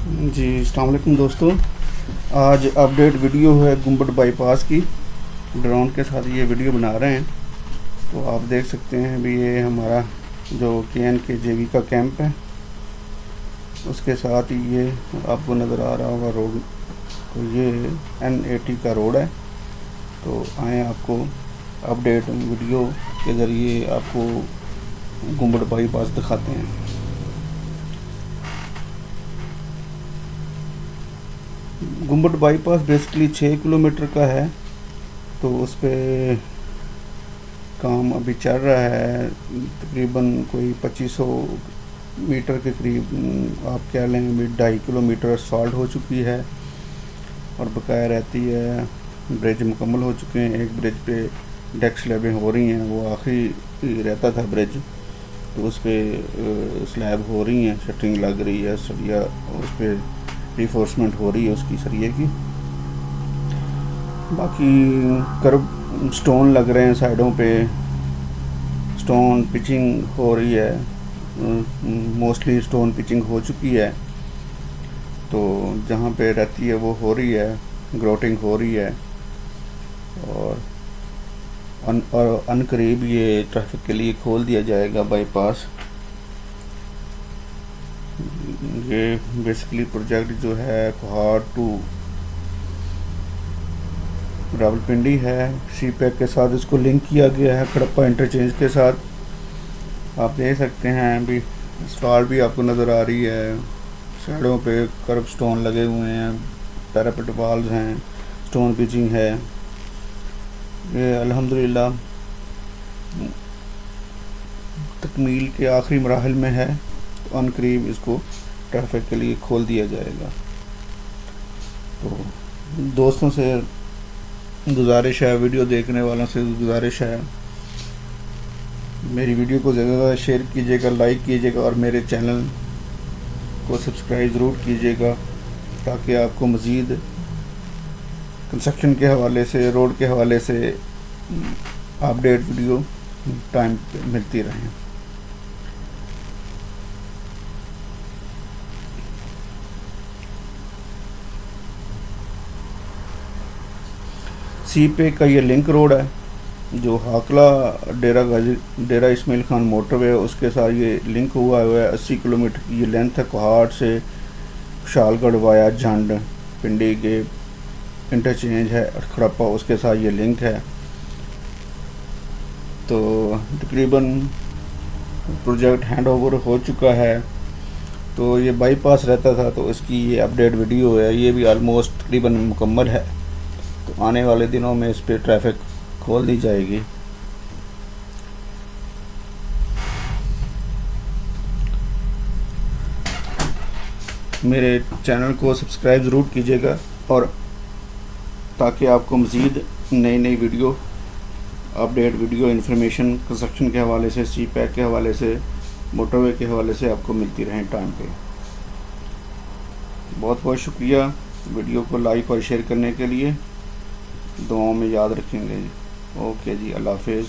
जी अस्सलाम वालेकुम दोस्तों। आज अपडेट वीडियो है गुम्बद बाईपास की। ड्रोन के साथ ये वीडियो बना रहे हैं। तो आप देख सकते हैं भी ये हमारा जो KNKJV का कैंप है, उसके साथ ही ये आपको नज़र आ रहा होगा रोड। तो ये N80 का रोड है। तो आए आपको अपडेट वीडियो के ज़रिए आपको गुम्बद बाईपास दिखाते हैं। गुम्बद बाईपास बेसिकली 6 किलोमीटर का है। तो उस पर काम अभी चल रहा है, तकरीबन कोई 2500 मीटर के करीब आप कह लें। अभी 2.5 किलोमीटर सॉल्ट हो चुकी है और बकाया रहती है। ब्रिज मुकम्मल हो चुके हैं। एक ब्रिज पे डेक स्लैबें हो रही हैं, वो आखिरी रहता था ब्रिज, तो उस पर स्लैब हो रही हैं, शटरिंग लग रही है, सरिया उस पर रिफोर्समेंट हो रही है उसकी सरिये की। बाकी कर्ब स्टोन लग रहे हैं साइडों पे, स्टोन पिचिंग हो रही है। मोस्टली स्टोन पिचिंग हो चुकी है। तो जहाँ पे रहती है वो हो रही है, ग्रोटिंग हो रही है। और अनकरीब ये ट्रैफिक के लिए खोल दिया जाएगा बाईपास। ये बेसिकली प्रोजेक्ट जो है कोहाट टू रावलपिंडी है, CPEC के साथ इसको लिंक किया गया है, खड़प्पा इंटरचेंज के साथ। आप देख सकते हैं अभी स्टार भी आपको नज़र आ रही है। साइडों पे कर्ब स्टोन लगे हुए हैं, पैरापेट वॉल्स हैं, स्टोन पिचिंग है। ये अल्हम्दुलिल्लाह तकमील के आखिरी मराहल में है। तो अनकरीब इसको ट्रैफिक के लिए खोल दिया जाएगा। तो दोस्तों से गुजारिश है, वीडियो देखने वालों से गुजारिश है, मेरी वीडियो को ज़्यादा शेयर कीजिएगा, लाइक कीजिएगा और मेरे चैनल को सब्सक्राइब ज़रूर कीजिएगा, ताकि आपको मज़ीद कंस्ट्रक्शन के हवाले से, रोड के हवाले से अपडेट वीडियो टाइम पे मिलती रहें। CPEC का ये लिंक रोड है, जो हाकला डेरा इस्माइल खान मोटरवे है, उसके साथ ये लिंक हुआ है। 80 किलोमीटर की ये लेंथ है, कोहाट से शालगढ़ वाया झंड पिंडी के इंटरचेंज है खड़प्पा, उसके साथ ये लिंक है। तो तकरीबन प्रोजेक्ट हैंड ओवर हो चुका है। तो ये बाईपास रहता था, तो इसकी ये अपडेट वीडियो है, ये भी आलमोस्ट तकरीबन मुकम्मल है। तो आने वाले दिनों में इस पर ट्रैफिक खोल दी जाएगी। मेरे चैनल को सब्सक्राइब ज़रूर कीजिएगा, और ताकि आपको मज़ीद नई video, update video, information construction के हवाले से, CPEC के हवाले से, मोटरवे के हवाले से आपको मिलती रहें टाइम पे। बहुत बहुत शुक्रिया वीडियो को लाइक और शेयर करने के लिए। दुआओं में याद रखेंगे। ओके जी, अल्लाह हाफिज़।